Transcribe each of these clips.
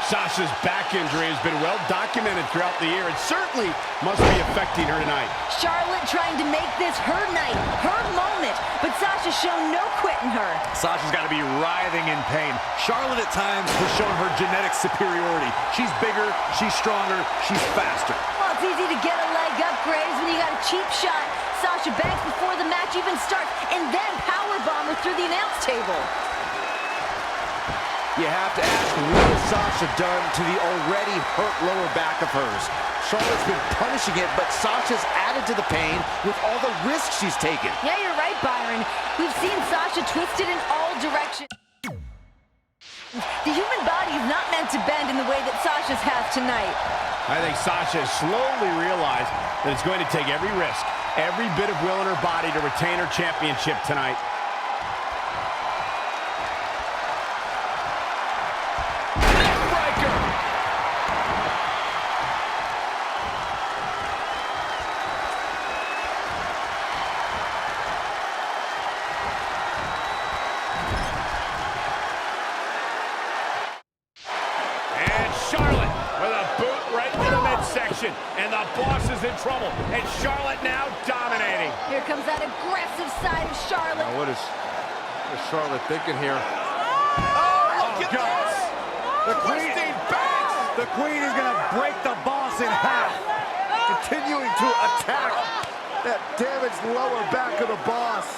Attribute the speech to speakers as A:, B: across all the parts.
A: Sasha's back injury has been well documented throughout the year. It certainly must be affecting her tonight.
B: Charlotte trying to make this her night, her moment, but Sasha's shown no quit in her.
C: Sasha's got to be writhing in pain. Charlotte at times has shown her genetic superiority. She's bigger, she's stronger, she's faster.
B: Well, it's easy to get a leg up, Graves, when you got a cheap shot. Sasha Banks before the match even starts, and then powerbomb her through the announce table.
D: You have to ask, what has Sasha done to the already hurt lower back of hers? Charlotte's been punishing it, but Sasha's added to the pain with all the risks she's taken.
B: Yeah, you're right, Byron. We've seen Sasha twisted in all directions. The human body is not meant to bend in the way that Sasha's has tonight.
A: I think Sasha has slowly realized that it's going to take every risk, every bit of will in her body to retain her championship tonight. Charlotte with a boot right to the midsection, and the boss is in trouble, and Charlotte now dominating.
B: Here comes that aggressive side of Charlotte.
D: What is Charlotte thinking here?
A: Oh, look at this!
D: The Queen, the Queen is going to break the boss in half, continuing to attack that damaged lower back of the boss.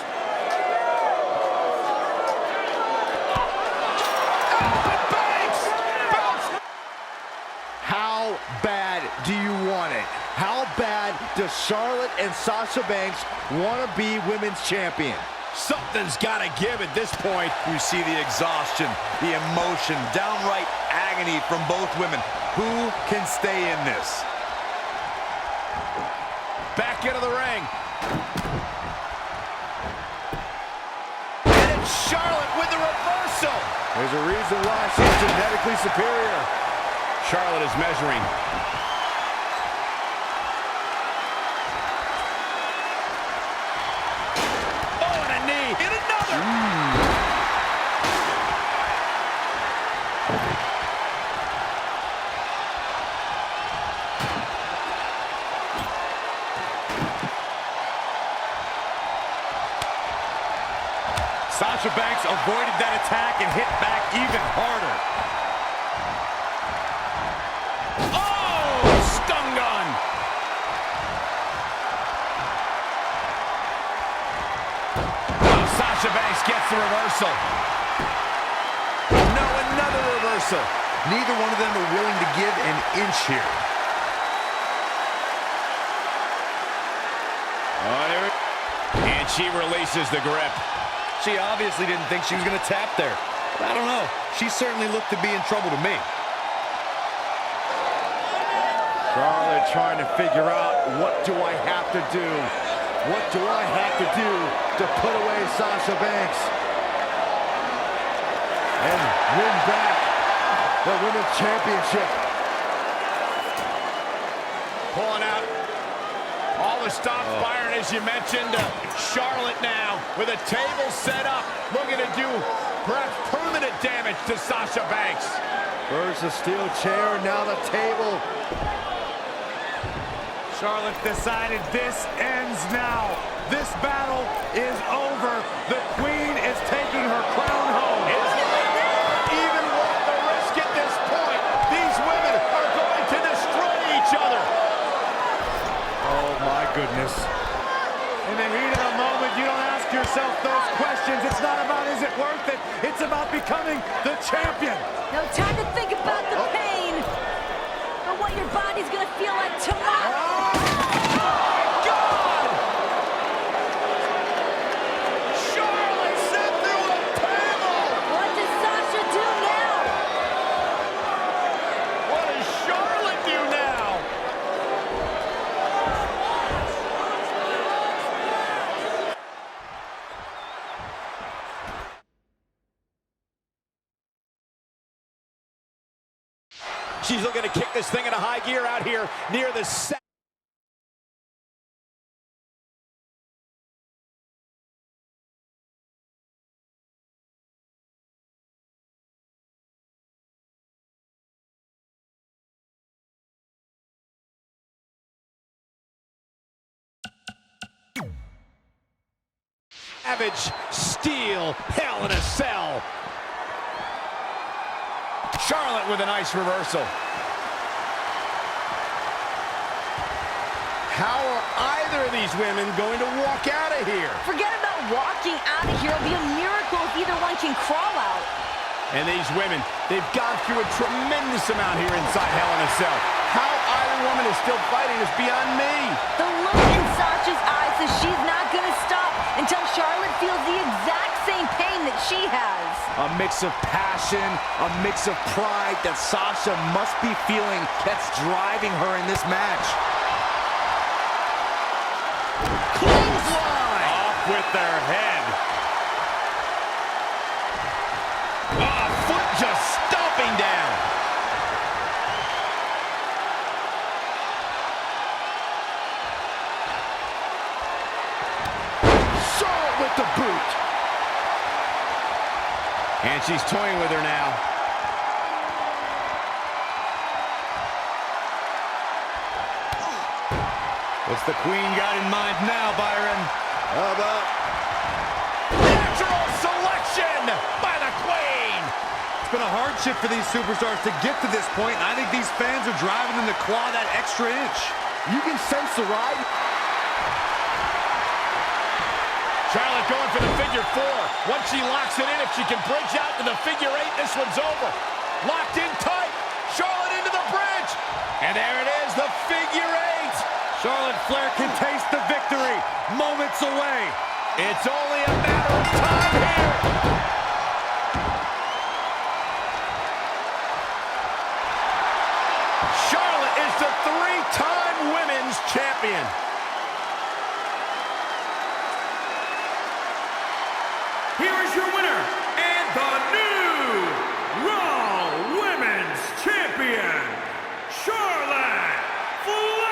D: How bad do you want it? How bad does Charlotte and Sasha Banks want to be women's champion?
A: Something's got to give at this point.
C: You see the exhaustion, the emotion, downright agony from both women. Who can stay in this?
A: Back into the ring. And it's Charlotte with the reversal.
D: There's a reason why she's genetically superior.
A: Charlotte is measuring. Oh, and a knee. And another.
C: Sasha Banks avoided that attack and hit back even harder.
A: Sasha Banks gets the reversal. No, another reversal.
C: Neither one of them are willing to give an inch here.
A: And she releases the grip.
C: She obviously didn't think she was going to tap there. But I don't know. She certainly looked to be in trouble to me.
D: Charlotte trying to figure out, what do I have to do? What do I have to do to put away Sasha Banks and win back the Women's Championship?
A: Pulling out all the stops, Byron, as you mentioned. Charlotte now with a table set up, looking to do perhaps permanent damage to Sasha Banks.
D: First the steel chair, now the table.
C: Charlotte decided this ends now. This battle is over. The Queen is taking her crown home.
A: Even worth the risk at this point. These women are going to destroy each other.
D: Oh my goodness.
C: In the heat of the moment, you don't ask yourself those questions. It's not about is it worth it. It's about becoming the champion.
B: No time to think about the pain, but what your body's gonna feel like tomorrow.
A: She's looking to kick this thing into high gear out here near the set. savage steel Hell in a Cell. Charlotte with a nice reversal. How are either of these women going to walk out of here?
B: Forget about walking out of here. It'll be a miracle if either one can crawl out.
A: And these women, they've gone through a tremendous amount here inside Hell in a Cell. How either woman is still fighting is beyond me.
B: The look in Sasha's eyes says she's not going to stop until Charlotte feels the exact same pain that she has.
C: A mix of passion, a mix of pride that Sasha must be feeling that's driving her in this match.
A: Clothesline! Off with their head. Oh, foot just stomping down. Charlotte with the boot. And she's toying with her now. What's the Queen got in mind now, Byron? How about natural selection by the Queen?
C: It's been a hardship for these superstars to get to this point, and I think these fans are driving them to claw that extra inch.
D: You can sense the ride.
A: Charlotte going for the figure four. Once she locks it in, if she can bridge out to the figure eight, this one's over. Locked in tight. Charlotte into the bridge. And there it is, the figure eight.
C: Charlotte Flair can taste the victory. Moments away.
A: It's only a matter of time here. Charlotte is the three-time women's champion.
E: Here is your winner and the new Raw Women's Champion, Charlotte Flair!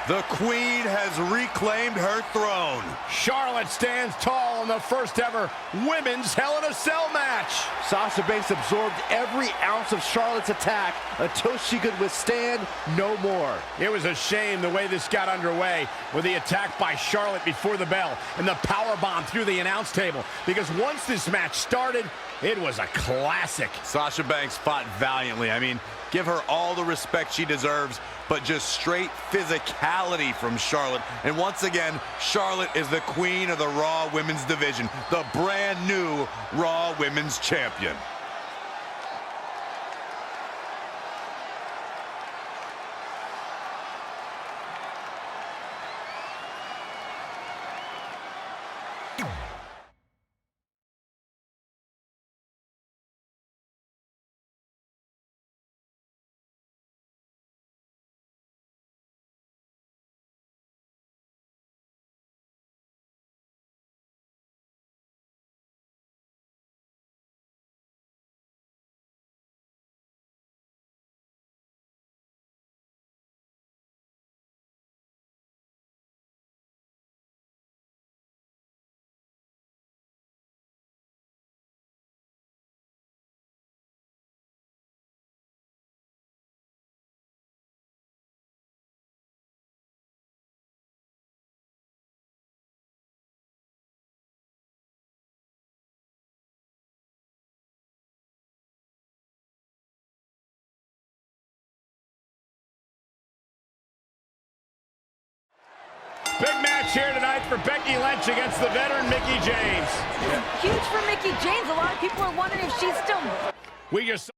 C: The Queen has reclaimed her throne.
A: Charlotte stands tall in the first ever women's Hell in a Cell match.
D: Sasha Banks absorbed every ounce of Charlotte's attack until she could withstand no more.
A: It was a shame the way this got underway with the attack by Charlotte before the bell and the power bomb through the announce table, because once this match started, it was a classic.
F: Sasha Banks fought valiantly. I mean, give her all the respect she deserves, but just straight physicality from Charlotte. And once again, Charlotte is the queen of the Raw Women's Division, the brand new Raw Women's Champion.
A: Big match here tonight for Becky Lynch against the veteran Mickie James.
B: Huge for Mickie James. A lot of people are wondering if she's still...
A: We just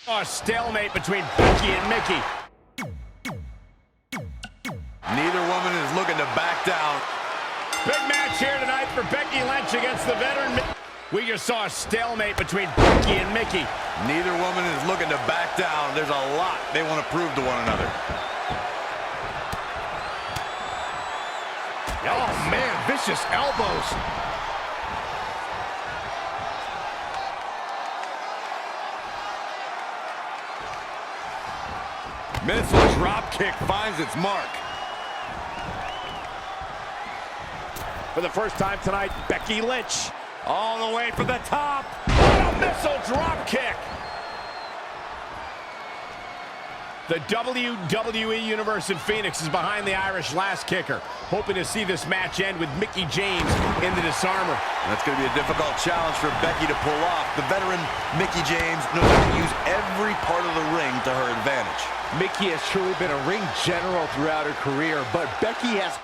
A: A stalemate between Becky and Mickey.
F: Neither woman is looking to back down.
A: Big match here tonight for Becky Lynch against the veteran. We just saw a stalemate between Becky and Mickey.
F: Neither woman is looking to back down. There's a lot they want to prove to one another.
D: Oh, man, vicious elbows.
F: Missile drop kick finds its mark.
A: For the first time tonight, Becky Lynch all the way from the top. What a missile drop kick. The WWE Universe in Phoenix is behind the Irish last kicker, hoping to see this match end with Mickie James in the disarmer.
F: That's going to be a difficult challenge for Becky to pull off. The veteran Mickie James knows how to use every part of the ring to her advantage.
D: Mickie has truly been a ring general throughout her career, but Becky has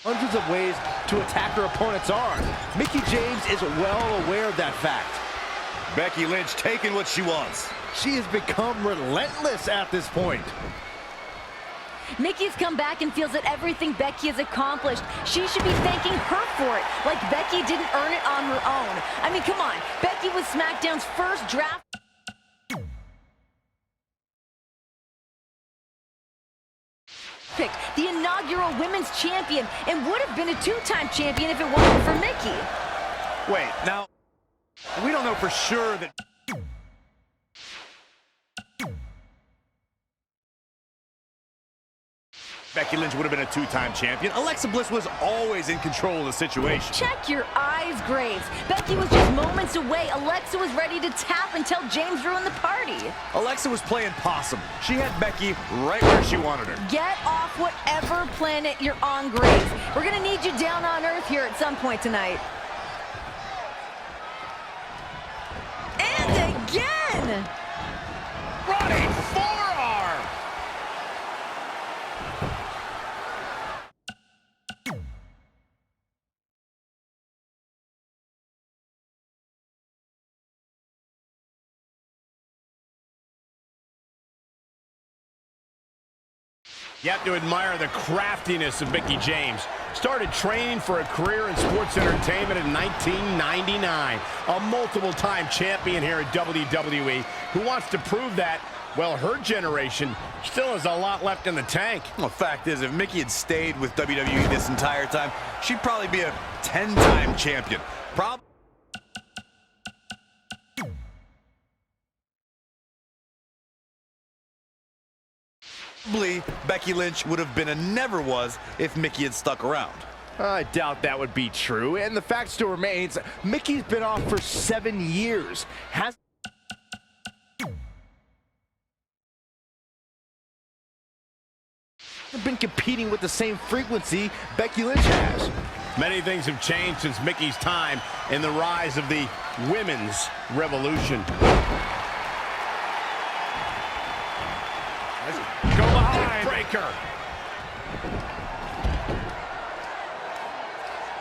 D: hundreds of ways to attack her opponent's arm. Mickie James is well aware of that fact.
F: Becky Lynch taking what she wants.
D: She has become relentless at this point.
B: Mickie's come back and feels that everything Becky has accomplished, she should be thanking her for it, like Becky didn't earn it on her own. I mean, come on. Becky was SmackDown's first draft pick, the inaugural women's champion, and would have been a two-time champion if it wasn't for Mickey.
C: Wait, now, we don't know for sure that Becky Lynch would have been a two-time champion. Alexa Bliss was always in control of the situation.
B: Check your eyes, Graves. Becky was just moments away. Alexa was ready to tap until James ruined the party.
C: Alexa was playing possum. She had Becky right where she wanted her.
B: Get off whatever planet you're on, Graves. We're gonna need you down on Earth here at some point tonight. And again!
A: Running forearm! You have to admire the craftiness of Mickie James. Started training for a career in sports entertainment in 1999. A multiple-time champion here at WWE who wants to prove that, well, her generation still has a lot left in the tank.
F: Well, the fact is, if Mickie had stayed with WWE this entire time, she'd probably be a 10-time champion. Probably Becky Lynch would have been a never was if Mickie had stuck around.
D: I doubt that would be true, and the fact still remains, Mickie's been off for 7 years. Has been competing with the same frequency Becky Lynch has.
A: Many things have changed since Mickey's time in the rise of the women's revolution.
C: Go behind.
A: Breaker.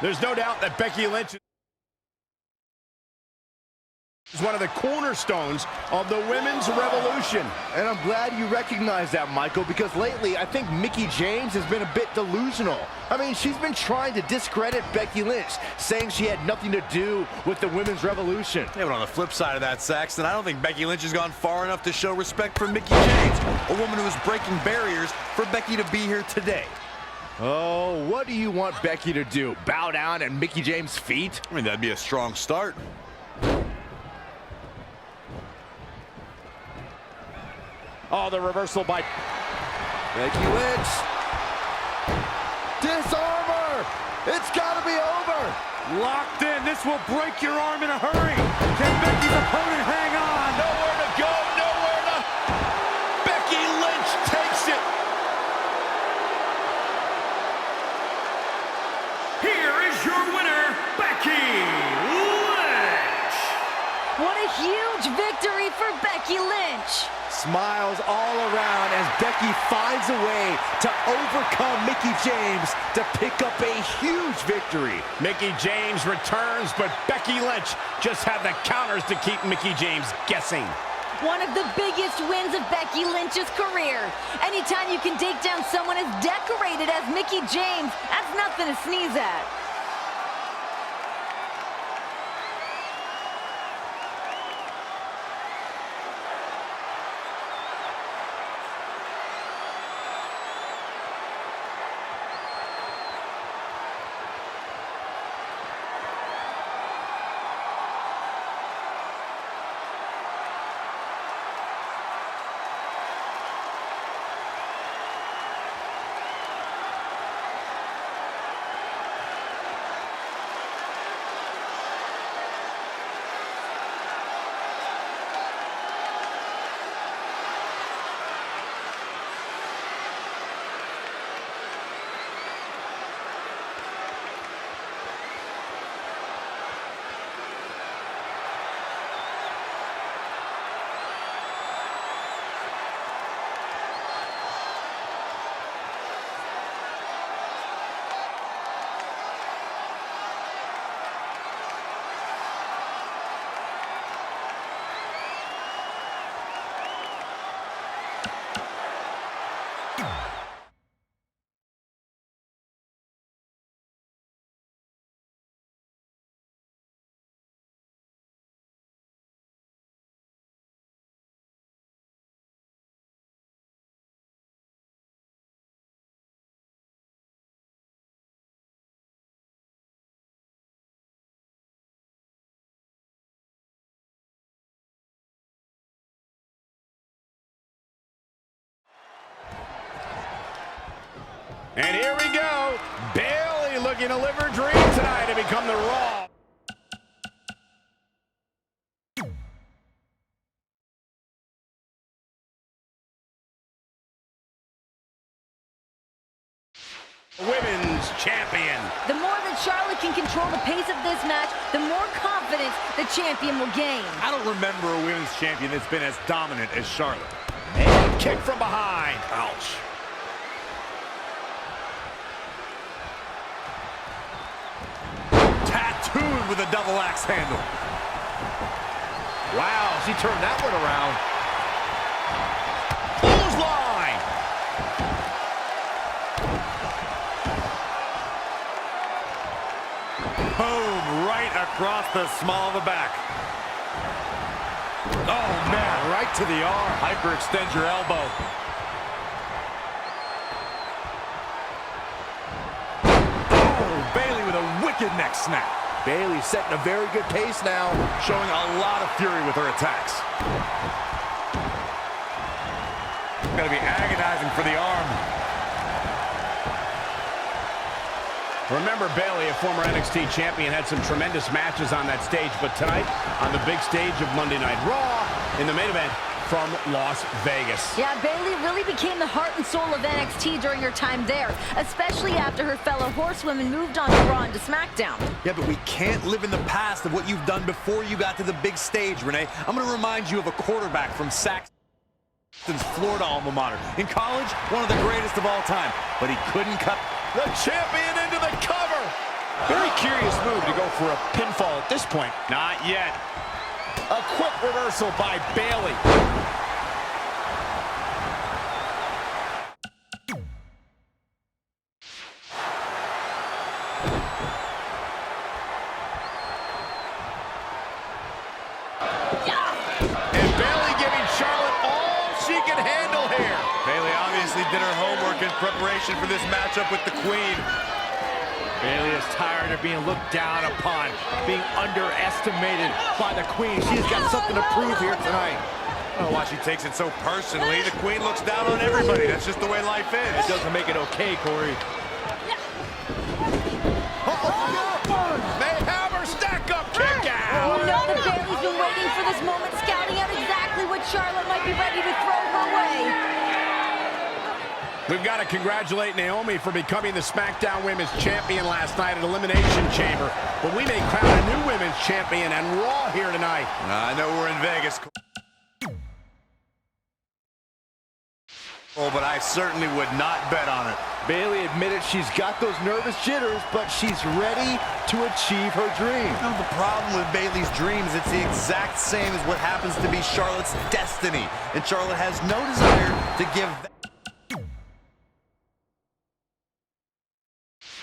A: There's no doubt that Becky Lynch is one of the cornerstones of the women's revolution.
D: And I'm glad you recognize that, Michael, because lately I think Mickie James has been a bit delusional. I mean, she's been trying to discredit Becky Lynch, saying she had nothing to do with the women's revolution.
F: Yeah, but on the flip side of that, Saxton, I don't think Becky Lynch has gone far enough to show respect for Mickie James, a woman who is breaking barriers for Becky to be here today.
D: Oh, what do you want Becky to do? Bow down at Mickie James' feet?
F: I mean, that'd be a strong start.
A: Oh, the reversal by
D: Becky Lynch. Disarm her! It's gotta be over!
C: Locked in. This will break your arm in a hurry. Can Becky's opponent hang on?
A: nowhere to go, nowhere to... Becky Lynch takes it.
E: Here is your winner, Becky Lynch.
B: What a huge victory for Becky Lynch.
D: Smiles all around as Becky finds a way to overcome Mickie James to pick up a huge huge victory.
A: Mickey James returns, but Becky Lynch just had the counters to keep Mickey James guessing.
B: One of the biggest wins of Becky Lynch's career. Anytime you can take down someone as decorated as Mickey James, that's nothing to sneeze at.
A: And here we go. Bayley looking to live her dream tonight to become the Raw. Women's champion.
B: The more that Charlotte can control the pace of this match, the more confidence the champion will gain.
C: I don't remember a women's champion that's been as dominant as Charlotte.
A: And kick from behind. Ouch.
C: Tattooed with a double axe handle.
D: Wow, she turned that one around.
A: Clothesline.
C: Boom, right across the small of the back. Oh, man, right to the arm. Hyperextend your elbow. Oh, Bayley with a wicked neck snap.
D: Bayley setting a very good pace now.
C: Showing a lot of fury with her attacks. Gonna be agonizing for the arm.
A: Remember, Bayley, a former NXT champion, had some tremendous matches on that stage, but tonight, on the big stage of Monday Night Raw, in the main event from Las Vegas.
B: Yeah, Bayley really became the heart and soul of NXT during her time there, especially after her fellow horsewomen moved on to Raw and to SmackDown.
F: Yeah, but we can't live in the past of what you've done before you got to the big stage, Renee. I'm going to remind you of a quarterback from Saxon's Florida alma mater. In college, one of the greatest of all time, but he couldn't cut
A: The champion into the cover. Very curious move to go for a pinfall at this point. Not yet. A quick reversal by Bayley. And Bayley giving Charlotte all she can handle here.
F: Bayley obviously did her homework in preparation for this matchup with the Queen.
C: Bayley is tired of being looked down upon, being underestimated by the Queen. She's got something to prove here tonight.
F: I don't know why she takes it so personally. The Queen looks down on everybody. That's just the way life is.
C: It doesn't make it okay, Corey.
A: They have her stack up kick
B: Oh,
A: out.
B: no, Bayley's been waiting for this moment, scouting out exactly what Charlotte might be ready to throw her way.
A: We've got to congratulate Naomi for becoming the SmackDown Women's Champion last night at Elimination Chamber. But we may crown a new Women's Champion and Raw here tonight.
F: I know we're in Vegas. but I certainly would not bet on it.
D: Bayley admitted she's got those nervous jitters, but she's ready to achieve her dream.
F: You know, the problem with Bayley's dreams, it's the exact same as what happens to be Charlotte's destiny. And Charlotte has no desire to give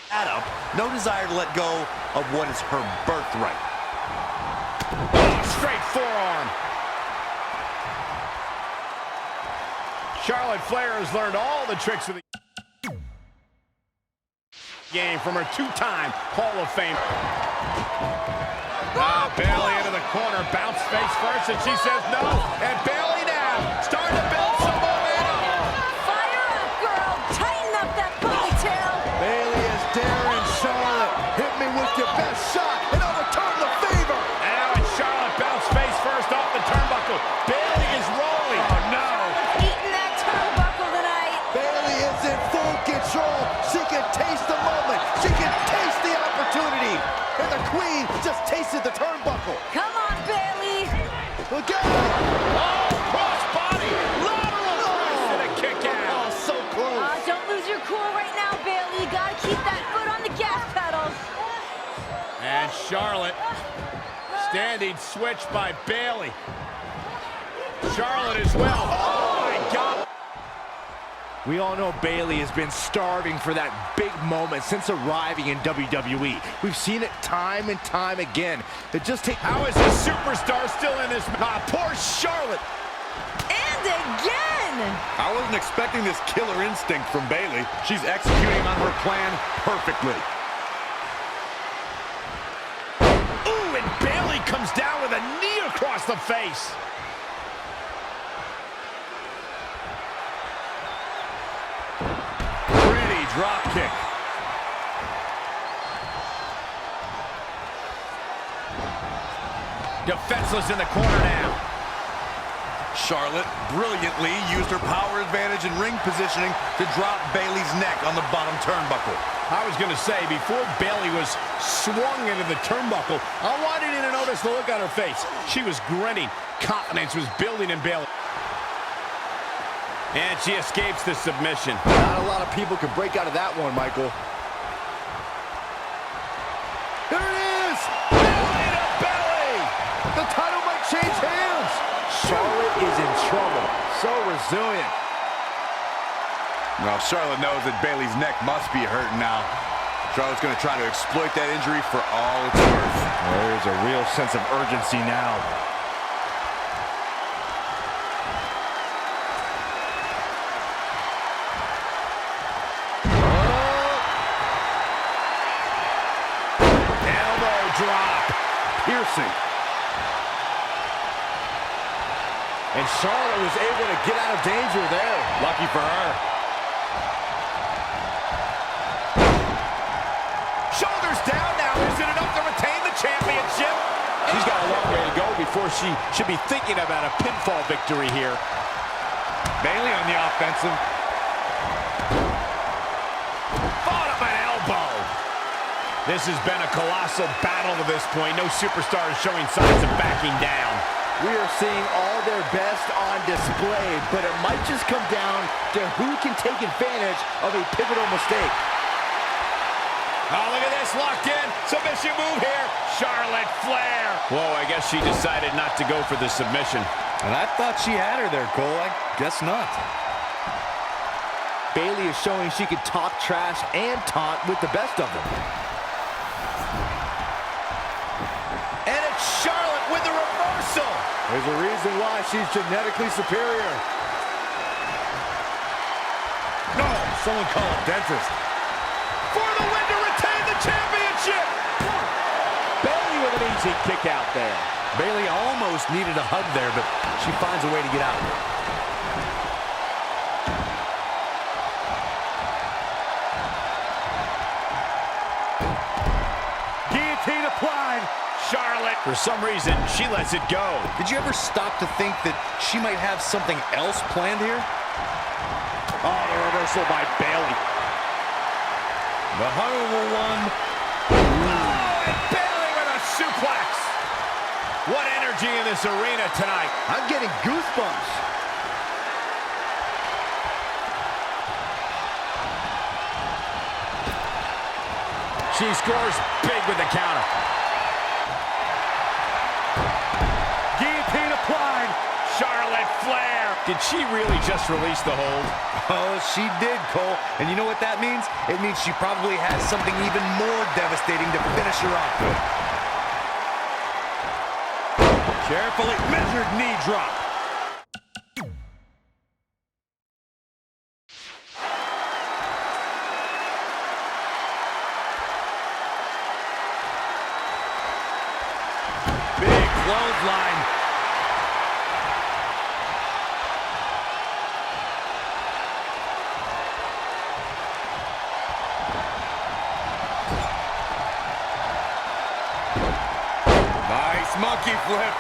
F: that up, no desire to let go of what is her birthright.
A: Oh, straight forearm. Charlotte Flair has learned all the tricks of the game from her two-time Hall of Fame. Bayley into the corner, bounce face first, and she says no. And Bayley now starting to build some momentum.
B: Fire up, girl. Tighten up that ponytail.
D: Bayley is daring Charlotte. Hit me with your best shot, and I'll return the favor.
A: Now it's Charlotte, bounce face first off the turnbuckle. Bayley is rolling. Oh, no.
B: Eating that turnbuckle tonight.
D: Bayley is in full control. She can taste the moment. She can taste the opportunity. And the queen just tasted the turnbuckle.
B: Come on, Bayley.
D: Look out!
A: Oh, cross body. Lateral twice and a kick
D: Oh,
A: out.
D: so close.
B: Don't lose your cool right now, Bayley. You gotta keep that foot on the gas pedal.
A: And Charlotte, standing switch by Bayley. Charlotte as well. Oh, my God.
D: We all know Bayley has been starving for that big moment since arriving in WWE. We've seen it time and time again. It just takes...
A: How is this superstar still in this? Poor Charlotte.
B: And again.
F: I wasn't expecting this killer instinct from Bayley. She's executing on her plan perfectly.
A: Ooh, and Bayley comes down with a knee across the face.
F: Pretty drop kick.
A: Defenseless in the corner now.
F: Charlotte brilliantly used her power advantage and ring positioning to drop Bayley's neck on the bottom turnbuckle.
A: I was going to say, before Bayley was swung into the turnbuckle, I wanted you to notice the look on her face. She was grinning. Confidence was building in Bayley. And she escapes the submission.
D: Not a lot of people can break out of that one, Michael. There it is!
A: Belly to belly!
D: The title might change hands! Charlotte is in trouble. So resilient.
F: Well, Charlotte knows that Bayley's neck must be hurting now. Charlotte's going to try to exploit that injury for all it's worth.
D: There's a real sense of urgency now.
A: Elbow drop.
D: Piercing. And Charlotte was able to get out of danger there.
A: Lucky for her. Shoulders down now. Is it enough to retain the championship? She's got a long way to go before she should be thinking about a pinfall victory here.
F: Bayley on the offensive.
A: Fought up an elbow. This has been a colossal battle to this point. No superstar is showing signs of backing down.
D: We are seeing all their best on display, but it might just come down to who can take advantage of a pivotal mistake.
A: Oh, look at this, locked in. Submission move here. Charlotte Flair. Whoa, I guess she decided not to go for the submission.
F: And I thought she had her there, Cole. I guess not.
D: Bayley is showing she can talk trash and taunt with the best of them.
A: And it's Charlotte with the reversal.
D: There's a reason why she's genetically superior.
F: No, someone call a dentist.
A: For the win to retain the championship.
D: Bayley with an easy kick out there.
F: Bayley almost needed a hug there, but she finds a way to get out.
A: Guillotine applied. Charlotte, for some reason, she lets it go.
F: Did you ever stop to think that she might have something else planned here?
A: Oh, the reversal by Bayley.
F: The Hunter one.
A: Oh, and Bayley with a suplex. What energy in this arena tonight.
D: I'm getting goosebumps.
A: She scores big with the counter.
C: Guillotine applied.
A: Charlotte Flair. Did she really just release the hold?
F: Oh, she did, Cole. And you know what that means? It means she probably has something even more devastating to finish her off with.
C: Carefully measured knee drop. Big clothesline.
F: Nice monkey flip.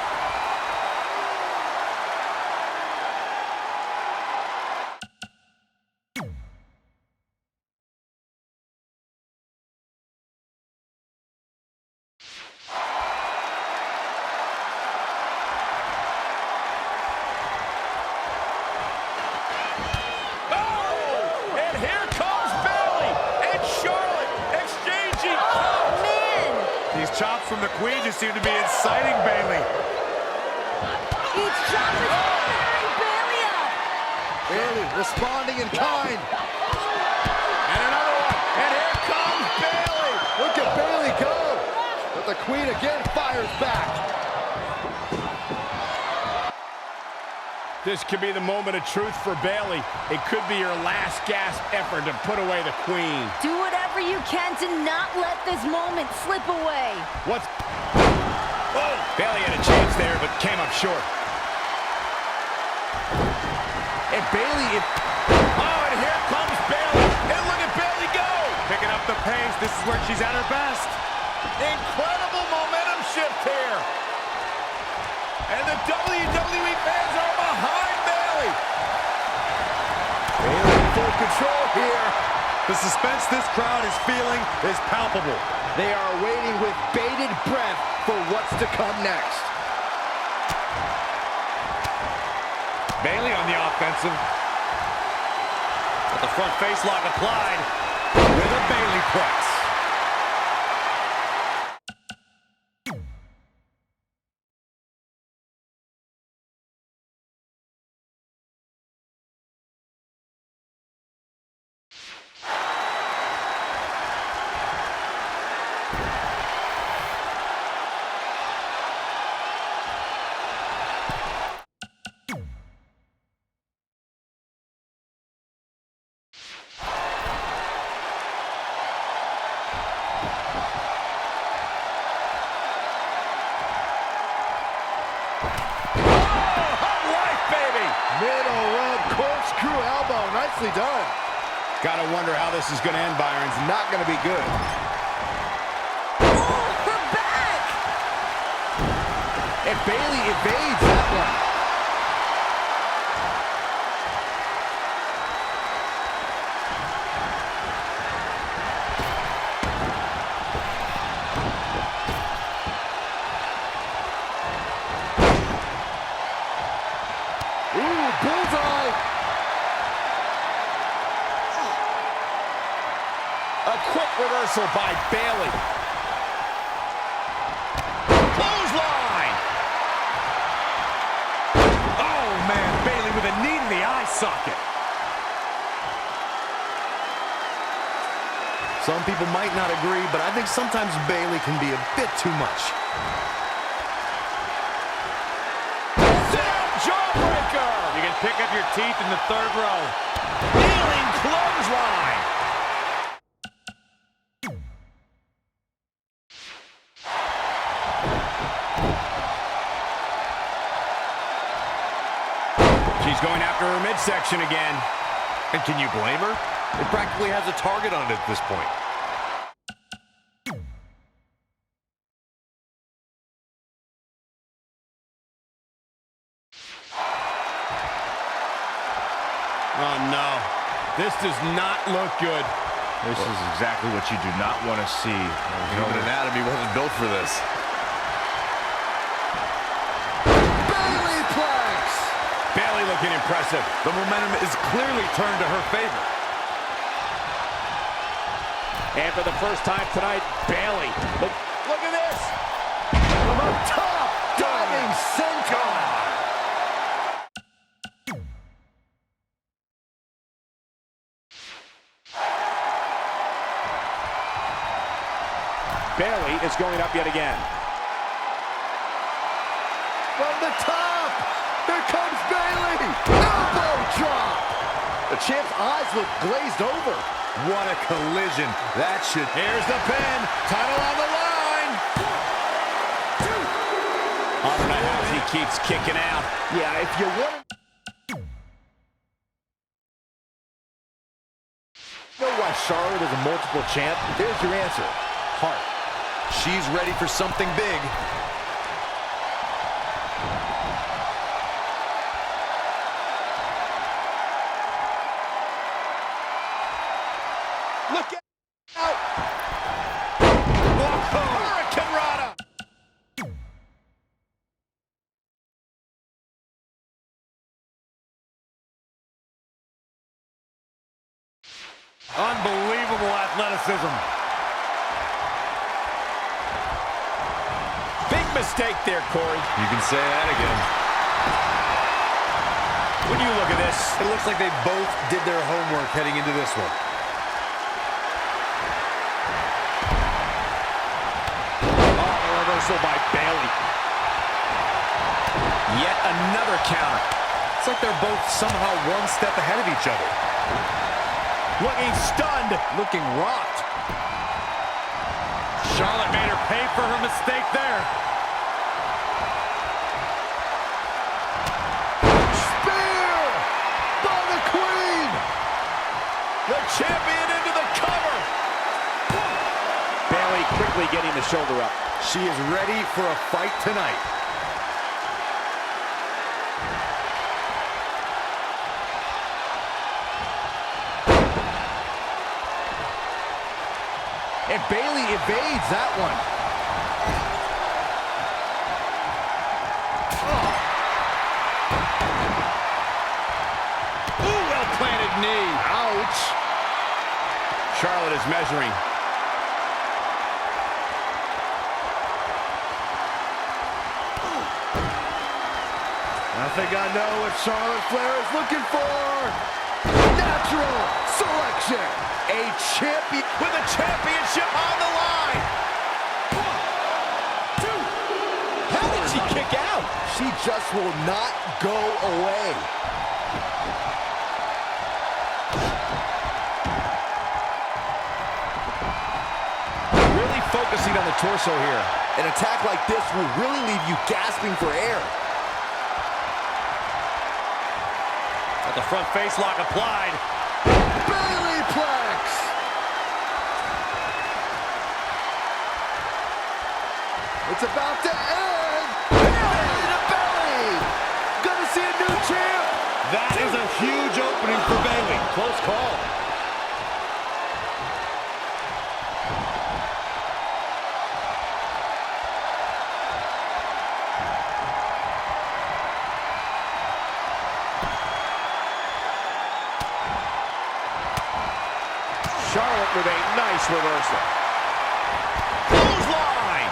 C: Chops from the Queen just seem to be inciting Bayley.
B: Each chop is firing Bayley up.
D: Bayley responding in kind.
A: And another one. And here comes Bayley.
D: Look at Bayley go. But the Queen again fires back.
A: This could be the moment of truth for Bayley. It could be your last gasp effort to put away the Queen.
B: Do whatever you can to not let this moment slip away.
A: What's... Oh! Bayley had a chance there, but came up short.
D: And Bayley...
A: Oh, and here comes Bayley. And look at Bayley go!
C: Picking up the pace. This is where she's at her best.
A: Incredible momentum shift here. And the WWE fans are behind Bayley.
D: Bayley in full control here.
C: The suspense this crowd is feeling is palpable.
D: They are waiting with bated breath for what's to come next.
C: Bayley on the offensive. With the front face lock applied. With a Bayley press.
D: Middle rope corkscrew elbow. Nicely done.
A: Gotta wonder how this is gonna end, Byron.
D: It's not gonna be good.
B: Oh, her back!
D: And Bayley evades that one. Ooh, bullseye!
A: A quick reversal by Bayley. Clothesline!
C: Oh, man. Bayley with a knee to the eye socket.
F: Some people might not agree, but I think sometimes Bayley can be a bit too much.
A: Jawbreaker!
C: You can pick up your teeth in the third row.
A: Kneeling clothesline! She's going after her midsection again.
F: And can you blame her? It practically has a target on it at this point.
A: Oh, no. This does not look good.
C: This is exactly what you do not want to see.
F: Human anatomy wasn't built for this.
D: Bayley planks!
A: Bayley looking impressive.
F: The momentum is clearly turned to her favor.
A: And for the first time tonight, Bayley. Look at this.
D: From up top, diving senton.
A: Bayley is going up yet again.
D: From the top, here comes Bayley. Elbow drop. The champ's eyes look glazed over.
F: What a collision. That should...
A: Here's the pin. Title on the line. I don't know how he keeps kicking out.
D: Yeah, if you want to know why Charlotte is a multiple champ, there's your answer. Heart.
F: She's ready for something big.
A: Look out! Whoa. Hurricane Rana!
C: Unbelievable athleticism.
A: Big mistake there, Corey.
F: You can say that again.
A: When you look at this,
F: It looks like they both did their homework heading into this one.
A: reversal by Bayley. Yet another counter.
F: It's like they're both somehow one step ahead of each other.
A: Looking stunned.
F: Looking rocked.
C: Charlotte made her pay for her mistake there.
D: Spear by the Queen.
A: The champion into the cover. Bayley quickly getting the shoulder up.
F: She is ready for a fight tonight.
D: And Bayley evades that one.
A: Ooh, well-planted knee.
D: Ouch.
A: Charlotte is measuring.
D: I think I know what Charlotte Flair is looking for. Natural selection. A champion
A: With a championship on the line. 1, 2. How did she kick out?
D: She just will not go away.
A: Really focusing on the torso here.
D: An attack like this will really leave you gasping for air.
C: Got the front face lock applied.
D: Bayley Plex. It's about to end. Belly to belly. Gonna see a new champ.
C: That is a huge opening for Bayley. Close call.
A: Charlotte with a nice reversal. Clothesline.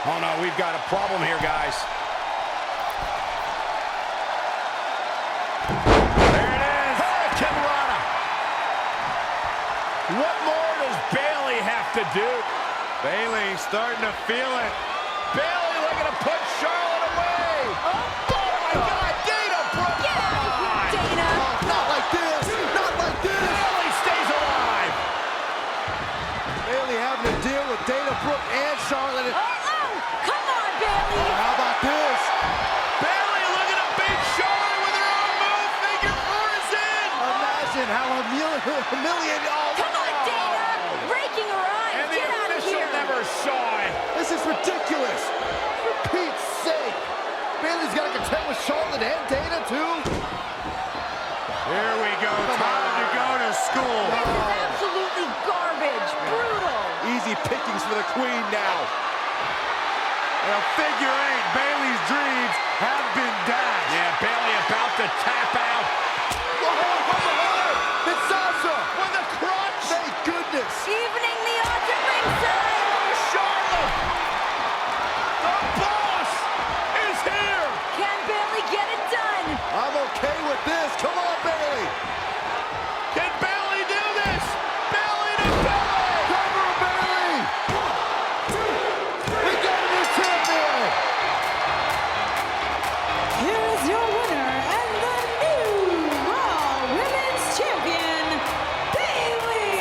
A: Oh no, we've got a problem here, guys. What more does Bayley have to do?
C: Bayley starting to feel it.
A: Bayley looking to put Charlotte away. Oh my God, Dana broke.
B: Get out of here, Dana.
D: Not like this. Not like this.
A: Bayley stays alive.
D: Bayley having to deal with Dana Brooke and Charlotte.
B: Oh, come on, Bayley.
D: How about this?
A: Bayley looking to beat Charlotte with her own move. Figure 4 is in.
D: Imagine how humiliating. Oh,
B: Come on, Dana. Breaking her eyes.
A: And the
B: Get out of
A: official
B: here.
A: never saw it.
D: this is ridiculous. For Pete's sake. Bayley's got to contend with Charlotte and Dana, too.
C: Here we go. Time to go to school.
B: This is absolutely garbage. Brutal.
C: Easy pickings for the Queen now. And a figure eight. Bayley's dreams have been dashed.
A: Yeah, Bayley about to tap out.
D: It's Sasha!
A: With a crutch!
D: Thank goodness!
B: Evening the odds at ringside.
A: Charlotte! The boss is here!
B: Can Bayley get it done?
D: I'm okay with this. Come on, Bayley!
A: Can Bayley do this? Bayley to Bayley!
D: Cover Bayley! 1, 2, 3. We got a new champion!
G: Here is your winner and the new Raw Women's Champion, Bayley.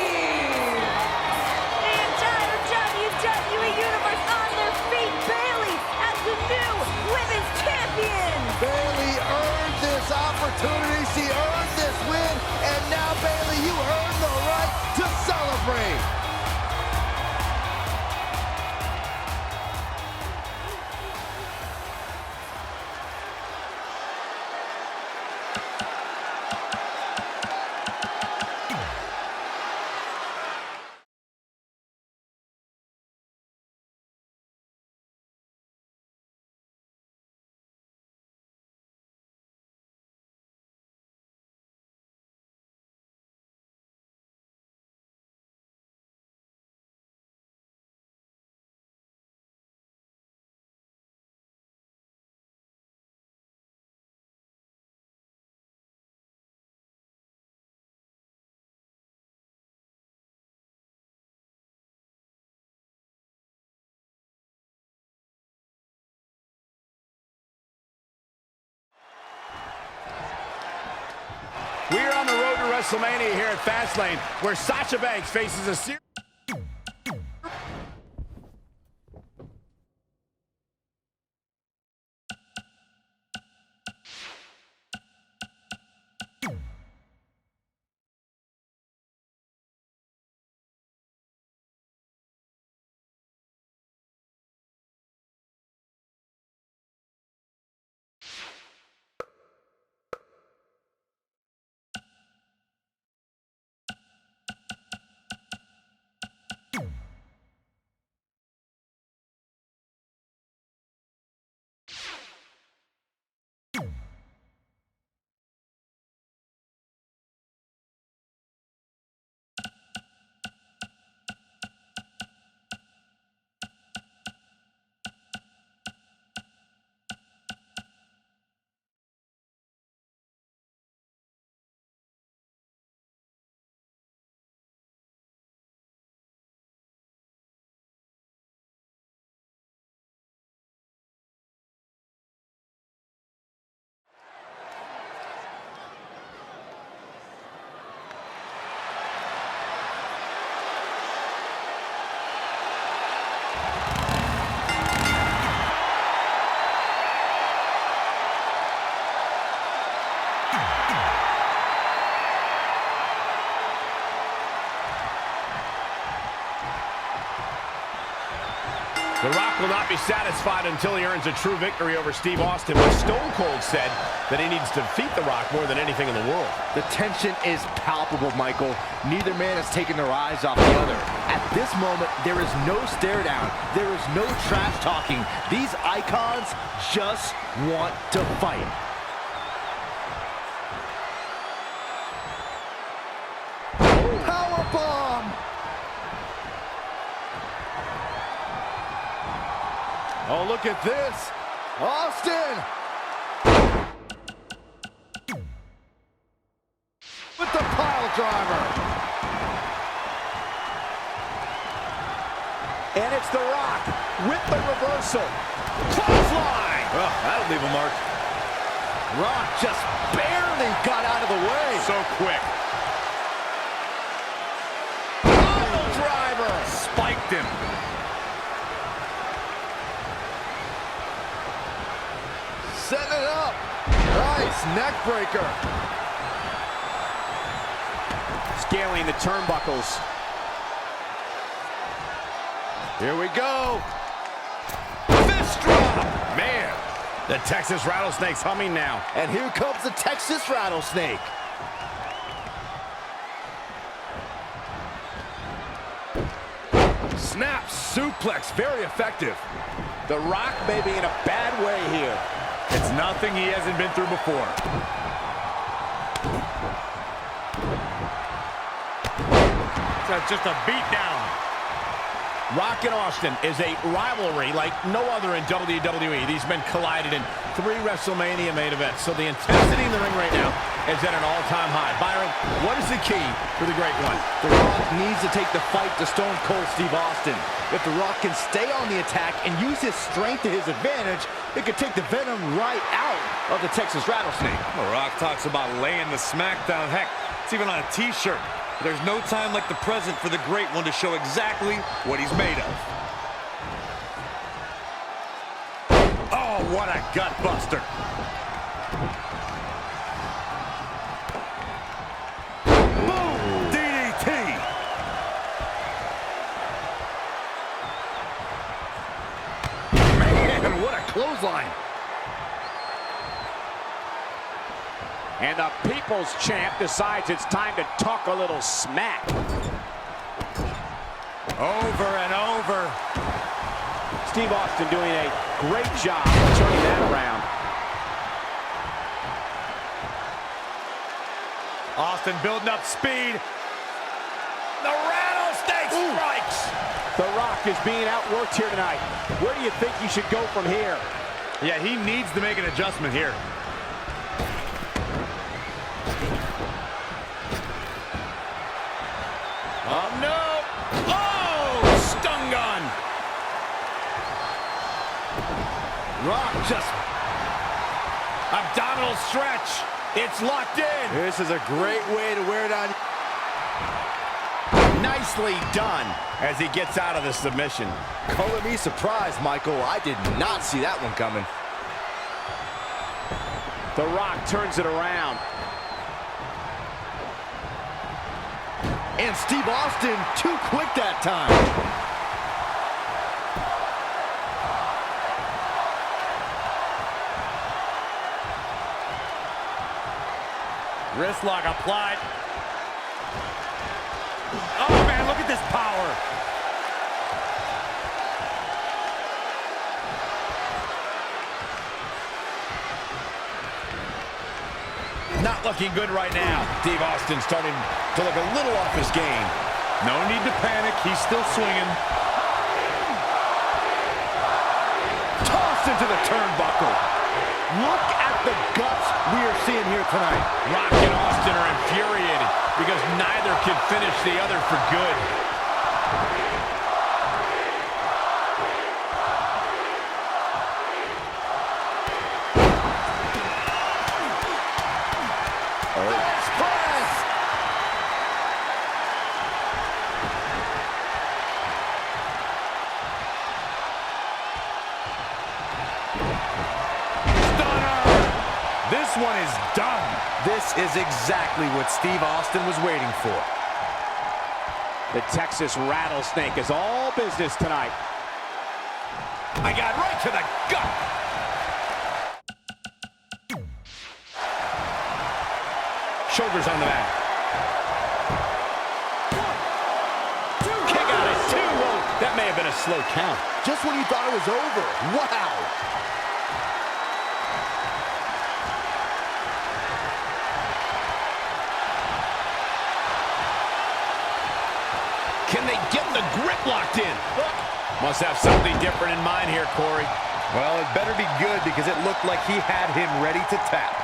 B: The entire WWE Universe on their feet. Bayley as the new Women's Champion.
D: Bayley earned this opportunity. She earned this win. And now, Bayley, you earned the right to celebrate.
A: We're on the road to WrestleMania here at Fastlane, where Sasha Banks faces a series. The Rock will not be satisfied until he earns a true victory over Steve Austin, but Stone Cold said that he needs to defeat The Rock more than anything in the world.
D: The tension is palpable, Michael. Neither man has taken their eyes off the other. At this moment, there is no stare down. There is no trash talking. These icons just want to fight. Powerbomb! Oh, look at this. Austin! With the pile driver.
A: And it's The Rock with the reversal. Clothesline!
C: Oh, that'll leave a mark.
D: Rock just barely got out of the way.
A: So quick. Pile driver!
C: Spiked him.
D: Setting it up. Nice neck breaker.
A: Scaling the turnbuckles.
D: Here we go.
A: Fist drop! Man, the Texas Rattlesnake's humming now.
D: And here comes the Texas Rattlesnake.
C: Snap suplex, very effective.
A: The Rock may be in a bad way here.
C: It's nothing he hasn't been through before. That's just a beatdown.
A: Rock and Austin is a rivalry like no other in WWE. These men collided in 3 WrestleMania main events, so the intensity in the ring right now is at an all-time high. Byron, what is the key for the Great One?
D: The Rock needs to take the fight to Stone Cold Steve Austin. If The Rock can stay on the attack and use his strength to his advantage, it could take the venom right out of the Texas Rattlesnake.
F: The Rock talks about laying the smackdown. Heck, it's even on a t-shirt. There's no time like the present for the Great One to show exactly what he's made of.
C: Oh, what a gut buster. Boom! DDT. Man, what a clothesline.
H: And the People's Champ decides it's time to talk a little smack.
C: Over and over.
H: Steve Austin doing a great job of turning that around.
C: Austin building up speed. The Rattlesnake strikes.
H: The Rock is being outworked here tonight. Where do you think he should go from here?
C: Yeah, he needs to make an adjustment here.
A: Oh, no! Oh! Stun gun! Rock just... abdominal stretch. It's locked in.
D: This is a great way to wear it on.
A: Nicely done as he gets out of the submission.
D: Color me surprised, Michael. I did not see that one coming.
H: The Rock turns it around.
D: And Steve Austin too quick that time.
C: Wrist lock applied. Oh, man, look at this power.
A: Not looking good right now. Steve Austin starting to look a little off his game.
C: No need to panic. He's still swinging.
D: Tossed into the turnbuckle. Look at the guts we are seeing here tonight.
A: Rock and Austin are infuriated because neither can finish the other for good.
C: This one is done.
F: This is exactly what Steve Austin was waiting for.
H: The Texas Rattlesnake is all business tonight.
A: I got right to the gut. Shoulders on the mat. Kick out at 2. Whoa, that may have been a slow count.
D: Just when you thought it was over. Wow.
A: Can they get the grip locked in? Must have something different in mind here, Corey.
F: Well, it better be good because it looked like he had him ready to tap.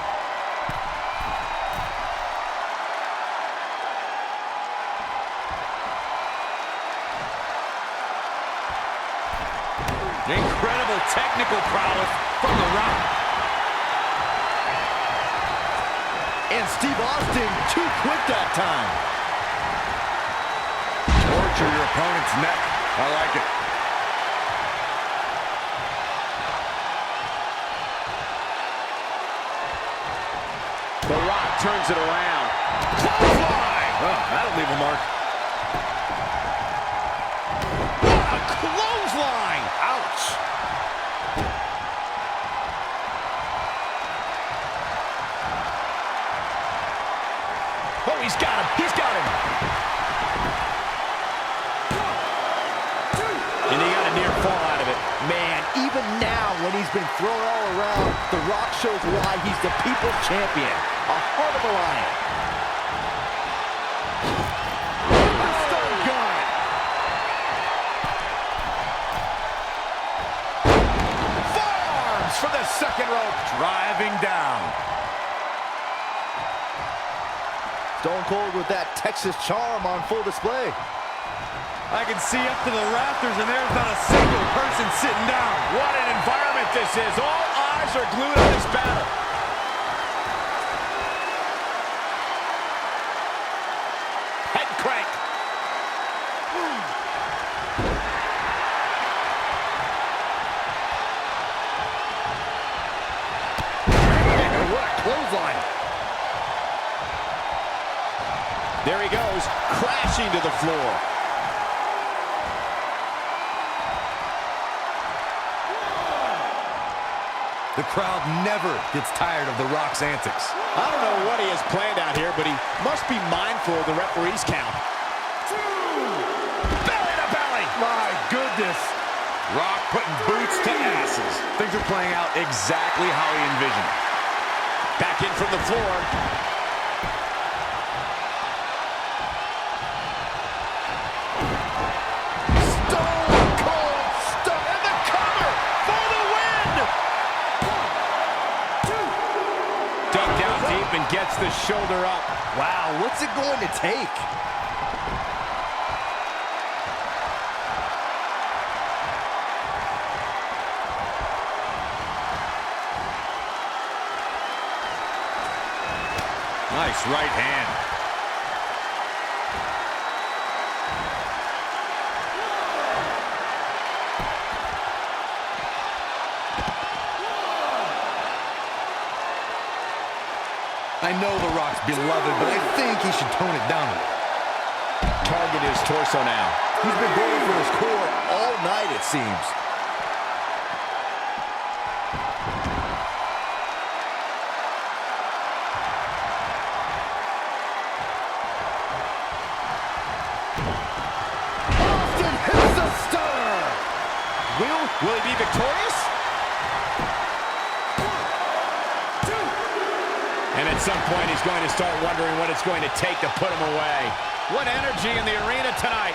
F: Incredible technical prowess from The Rock.
D: And Steve Austin too quick that time.
F: Torture your opponent's neck. I like it.
H: The Rock turns it around.
A: Clothesline!
F: Oh, that'll leave a mark.
A: What a clothesline!
F: Ouch.
A: Oh, he's got him. He's got him.
D: been thrown all around. The Rock shows why he's the people's champion. A heart of a lion. A stun gun.
A: Forearms for the second rope.
F: Driving down.
D: Stone Cold with that Texas charm on full display.
F: I can see up to the rafters, and there's not a single person sitting down.
A: What an environment this is. All eyes are glued on this battle. Head crank.
D: Man, what a clothesline.
A: There he goes, crashing to the floor.
F: The crowd never gets tired of The Rock's antics.
A: I don't know what he has planned out here, but he must be mindful of the referee's count. Belly to belly.
F: My goodness. Rock putting boots to asses. Things are playing out exactly how he envisioned.
A: Back in from the floor. Stone Cold Stunner and the cover for the win. Dug down deep and gets the shoulder up.
D: Wow, what's it going to take?
F: Nice right hand. I know The Rock's beloved, but I think he should tone it down a little.
A: Target his torso now.
D: He's been going for his core all night, it seems. Austin hits a stunner.
A: Will he be victorious? And at some point, he's going to start wondering what it's going to take to put him away. What energy in the arena tonight.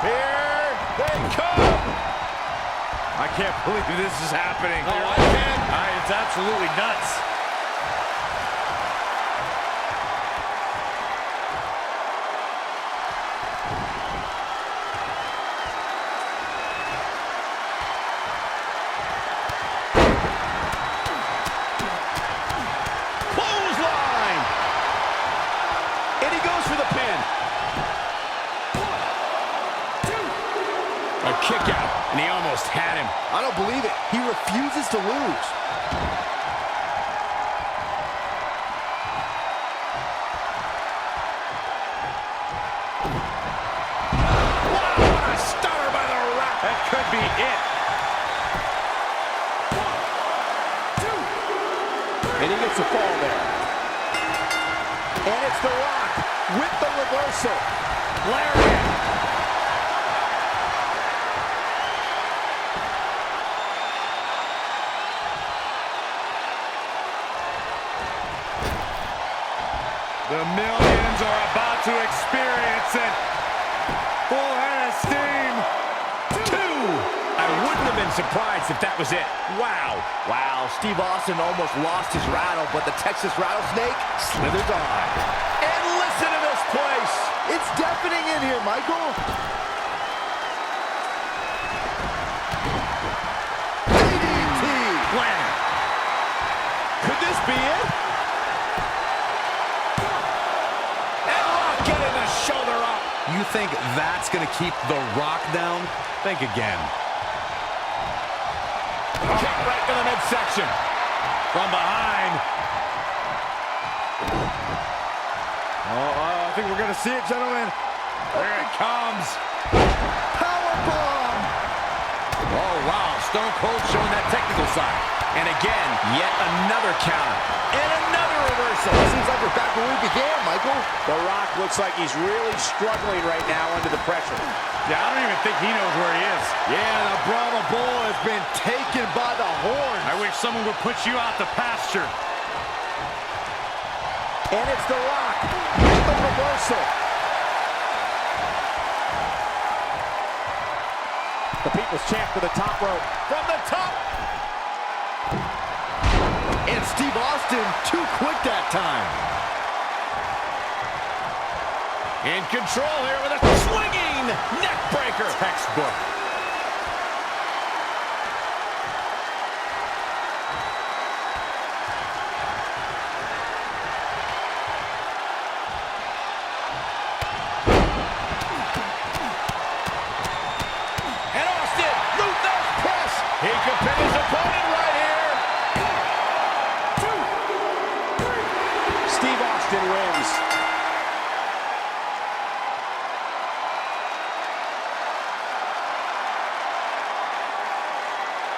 A: Here they come.
F: I can't believe this is happening.
A: Oh, I can.
F: It's absolutely nuts.
A: Clothesline. And he goes for the pin. A kick out, and he almost had him.
D: I don't believe it. He refuses to lose.
A: Wow, what a stunner by the Rock.
F: That could be it.
A: And he gets a fall there. And it's The Rock with the reversal. Lariat.
F: The millions are about to experience it. Full head of steam.
A: Two. I wouldn't have been surprised if that was it. Wow.
D: Wow, Steve Austin almost lost his rattle, but the Texas Rattlesnake slithers on.
A: And listen to this place.
D: It's deafening in here, Michael. DDT.
A: Blam. Could this be it? And Rock getting the shoulder up.
F: You think that's going to keep The Rock down? Think again.
A: Kick right to the midsection.
F: From behind. I think we're going to see it, gentlemen. Here it comes.
D: Powerbomb.
F: Oh, wow. Stone Cold showing that technical side.
A: And again, yet another counter.
D: And another reversal. Seems like we're back where we began, Michael.
H: The Rock looks like he's really struggling right now under the pressure.
C: Yeah, I don't even think he knows where he is.
D: Yeah, the Brahma Bull has been taken by the horn.
C: I wish someone would put you out to pasture.
D: And it's The Rock with the reversal.
H: The People's Champ to the top rope.
D: From the top. And Steve Austin too quick that time.
A: In control here with a swinging neck breaker.
C: Textbook.
A: And Austin, root nose press. He could pin his opponent right here.
H: Steve Austin wins.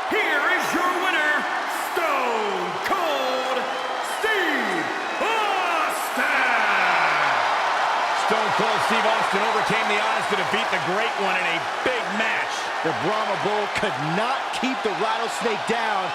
E: Here is your winner, Stone Cold Steve Austin.
A: Stone Cold Steve Austin overcame the odds to defeat the Great One in a big match.
D: The Brahma Bull could not keep the rattlesnake down.